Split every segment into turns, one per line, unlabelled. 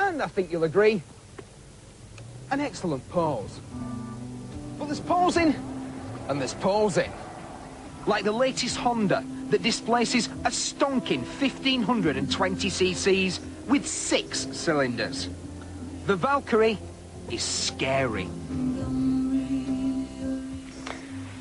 and I think you'll agree, an excellent pose. But there's posing, and there's posing. Like the latest Honda that displaces a stonking 1,520 cc's with 6 cylinders. The Valkyrie is scary.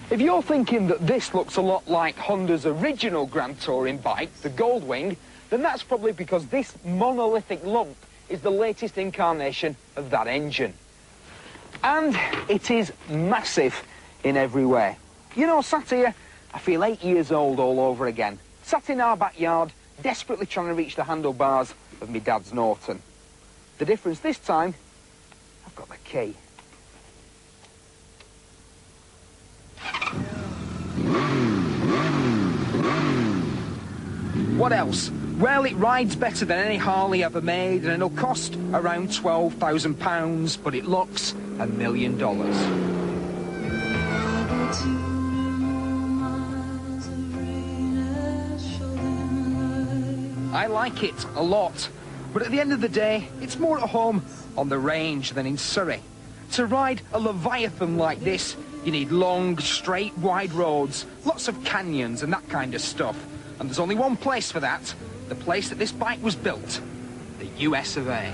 If you're thinking that this looks a lot like Honda's original Grand Touring bike, the Goldwing, then that's probably because this monolithic lump is the latest incarnation of that engine. And it is massive in every way. You know, sat here, I feel 8 years old all over again. Sat in our backyard, desperately trying to reach the handlebars of my dad's Norton. The difference this time, I've got the key. What else? Well, it rides better than any Harley ever made, and it'll cost around £12,000, but it looks $1 million. I like it a lot, but at the end of the day, it's more at home on the range than in Surrey. To ride a Leviathan like this, you need long, straight, wide roads, lots of canyons and that kind of stuff. And there's only one place for that, the place that this bike was built, the US of A.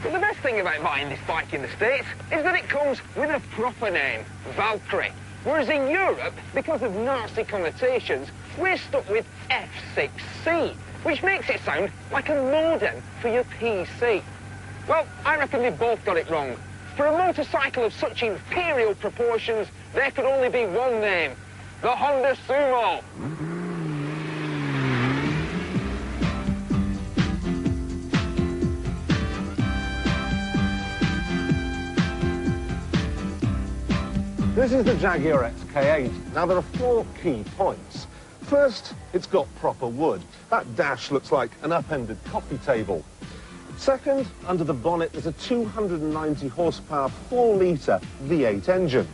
But the best thing about buying this bike in the States is that it comes with a proper name, Valkyrie. Whereas in Europe, because of nasty connotations, we're stuck with F6C, which makes it sound like a modem for your PC. Well, I reckon they've both got it wrong. For a motorcycle of such imperial proportions, there could only be one name, the Honda Sumo.
This is the Jaguar XK8. Now, there are 4 key points. First, it's got proper wood. That dash looks like an upended coffee table. Second, under the bonnet, there's a 290 horsepower, 4-litre V8 engine.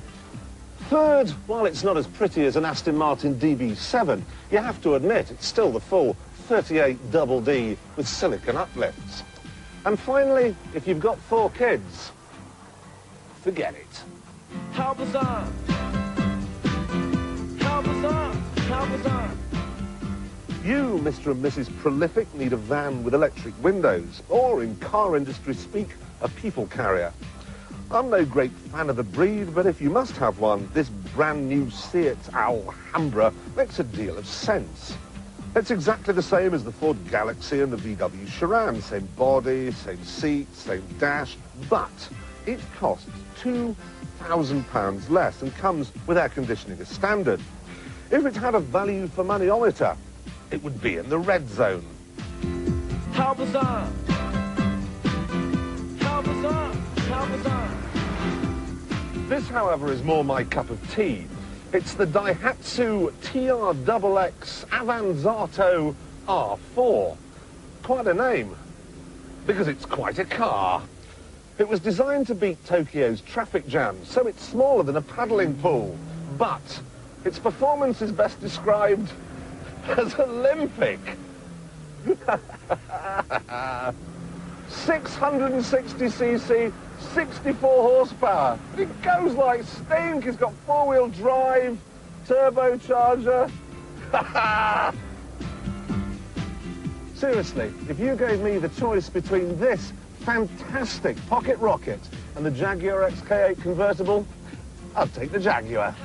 Third, while it's not as pretty as an Aston Martin DB7, you have to admit it's still the full 38 double D with silicon uplifts. And finally, if you've got 4 kids, forget it.
How bizarre! How bizarre! How bizarre!
You, Mr. and Mrs. Prolific, need a van with electric windows, or in car industry speak, a people carrier. I'm no great fan of the breed, but if you must have one, this brand new Seat Alhambra makes a deal of sense. It's exactly the same as the Ford Galaxy and the VW Charan, same body, same seat, same dash, but it costs £2,000 less and comes with air conditioning as standard. If it had a value for moneyometer, it would be in the red zone.
How bizarre! How bizarre! How bizarre!
This, however, is more my cup of tea. It's the Daihatsu TRXX Avanzato R4. Quite a name, because it's quite a car. It was designed to beat Tokyo's traffic jams, so it's smaller than a paddling pool. But its performance is best described as Olympic. 660cc, 64 horsepower. It goes like stink. It's got 4-wheel drive, turbocharger. Seriously, if you gave me the choice between this fantastic pocket rocket and the Jaguar XK8 convertible, I'd take the Jaguar.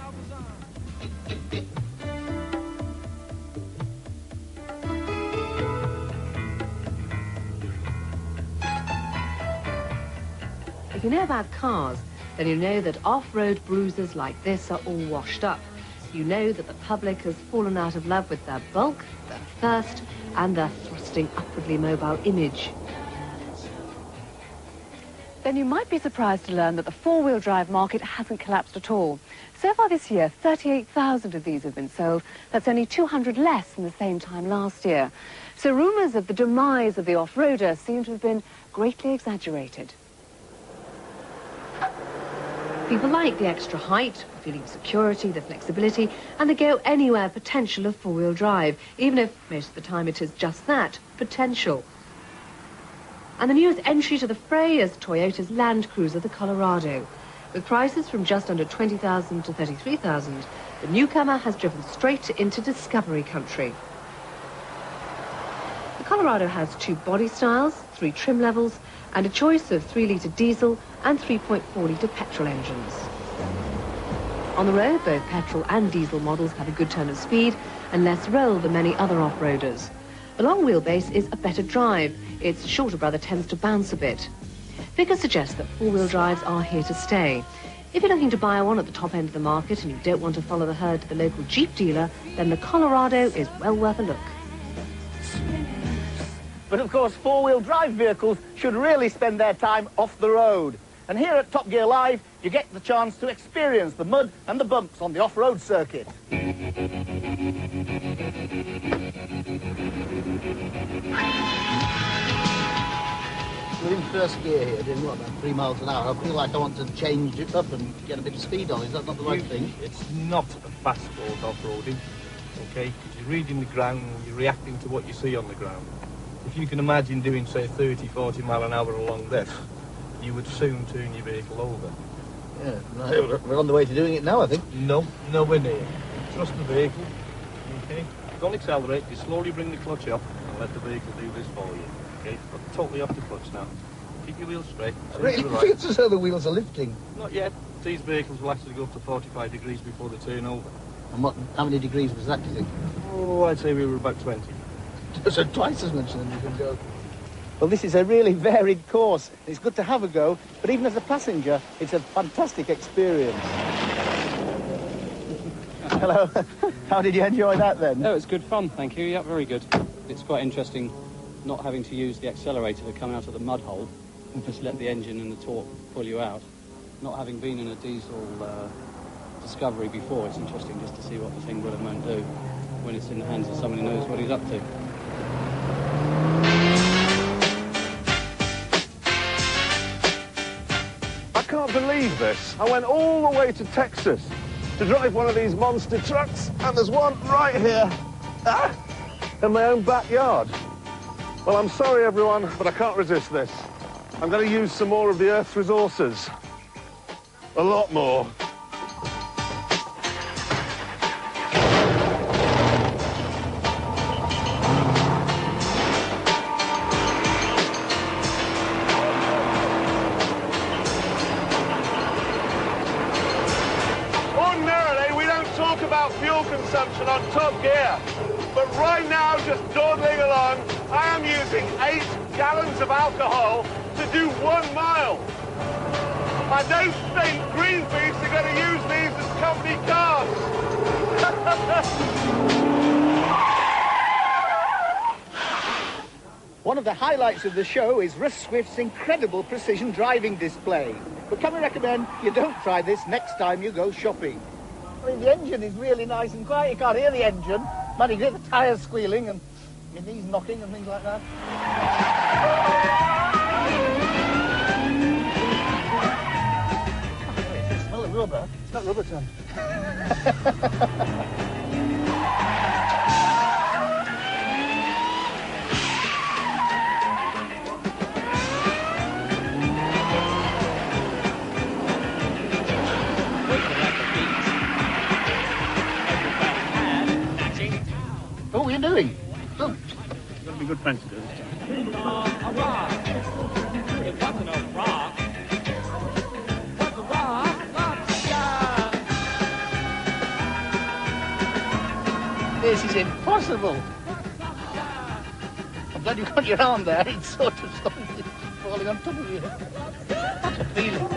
If you know about cars, then you know that off-road bruisers like this are all washed up. You know that the public has fallen out of love with their bulk, their thirst, and their thrusting upwardly mobile image.
Then you might be surprised to learn that the 4-wheel drive market hasn't collapsed at all. So far this year, 38,000 of these have been sold. That's only 200 less than the same time last year. So rumours of the demise of the off-roader seem to have been greatly exaggerated.
People like the extra height, the feeling of security, the flexibility, and the go-anywhere potential of 4-wheel drive, even if most of the time it is just that, potential. And the newest entry to the fray is Toyota's Land Cruiser, the Colorado. With prices from just under $20,000 to $33,000, the newcomer has driven straight into discovery country. The Colorado has 2 body styles, 3 trim levels, and a choice of 3-litre diesel and 3.4-litre petrol engines. On the road, both petrol and diesel models have a good turn of speed and less roll than many other off-roaders. The long wheelbase is a better drive. Its shorter brother tends to bounce a bit. Figures suggest that 4-wheel drives are here to stay. If you're looking to buy one at the top end of the market and you don't want to follow the herd to the local Jeep dealer, then the Colorado is well worth a look.
But of course, 4-wheel drive vehicles should really spend their time off the road. And here at Top Gear Live, you get the chance to experience the mud and the bumps on the off-road circuit.
We're in first gear here, doing what, about 3 miles an hour. I feel like I want to change it up and get a bit of speed on. Is that not the right thing?
It's not a fast sport off-roading, okay? Because you're reading the ground and you're reacting to what you see on the ground. If you can imagine doing, say, 30, 40 mile an hour along this, you would soon turn your vehicle over.
Yeah, we're on the way to doing it now, I think.
No, nowhere near. Trust the vehicle, okay? Don't accelerate, you slowly bring the clutch up and let the vehicle do this for you, okay? But totally off the clutch now. Keep your wheels straight.
Really? It feels as though the wheels are lifting.
Not yet. These vehicles will actually go up to 45 degrees before they turn over.
And how many degrees was that, do you think?
Oh, I'd say we were about 20.
So twice as much than you can go.
Well, this is a really varied course. It's good to have a go, but even as a passenger, it's a fantastic experience. Hello. How did you enjoy that then?
Oh, it's good fun, thank you. Yeah, very good. It's quite interesting not having to use the accelerator to come out of the mud hole and just let the engine and the torque pull you out. Not having been in a diesel Discovery before, it's interesting just to see what the thing will and won't do when it's in the hands of someone who knows what he's up to.
I can't believe this. I went all the way to Texas to drive one of these monster trucks, and there's one right here, in my own backyard. Well, I'm sorry, everyone, but I can't resist this. I'm going to use some more of the Earth's resources. A lot more. About fuel consumption on Top Gear, but right now, just dawdling along, I am using 8 gallons of alcohol to do 1 mile. I don't think Greenpeace are going to use these as company cars.
One of the highlights of the show is Russ Swift's incredible precision driving display. But can we recommend you don't try this next time you go shopping? I mean, the engine is really nice and quiet. You can't hear the engine. Man, you get the tyres squealing and your knees knocking and things like that. Oh, it's the smell of rubber. It's not rubber time. What are you doing? Oh.
You've got to be good friends to do this.
It wasn't a rock. What's a rock?
This is impossible. I'm glad you got your arm there. It's sort of stopping it falling on top of you. What a feeling.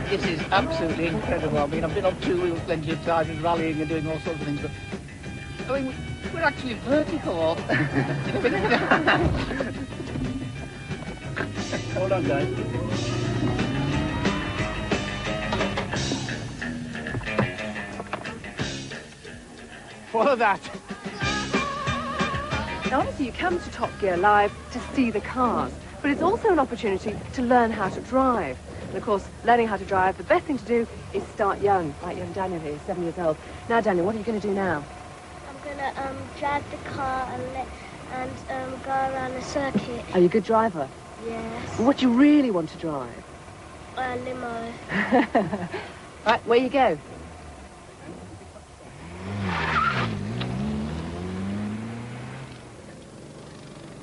This is absolutely incredible. I mean, I've been on 2 wheels plenty of times and rallying and doing all sorts of things, but I mean, we're actually vertical.
Hold on, guys.
Follow that.
Now, obviously, you come to Top Gear Live to see the cars, but it's also an opportunity to learn how to drive. And of course, learning how to drive, the best thing to do is start young, like young Daniel here, 7 years old. Now, Daniel, what are you going to do now?
I'm going to drive the car and and go around the circuit.
Are you a good driver?
Yes.
What do you really want to drive?
A limo.
Right, where you go?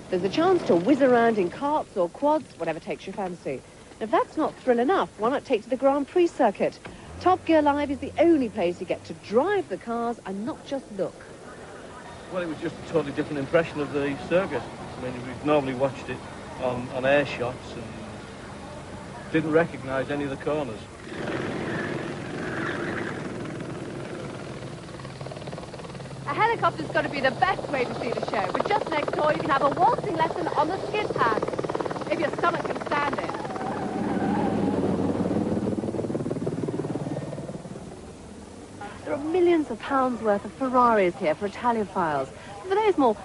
There's a chance to whiz around in karts or quads, whatever takes your fancy. And if that's not thrill enough, why not take to the Grand Prix circuit? Top Gear Live is the only place you get to drive the cars and not just look.
Well, it was just a totally different impression of the circuit. I mean, we've normally watched it on air shots and didn't recognise any of the corners.
A helicopter's got to be the best way to see the show, but just next door you can have a waltzing lesson on the skid pad, if your stomach can stand it. There are millions of pounds worth of Ferraris here for Italiophiles. For those more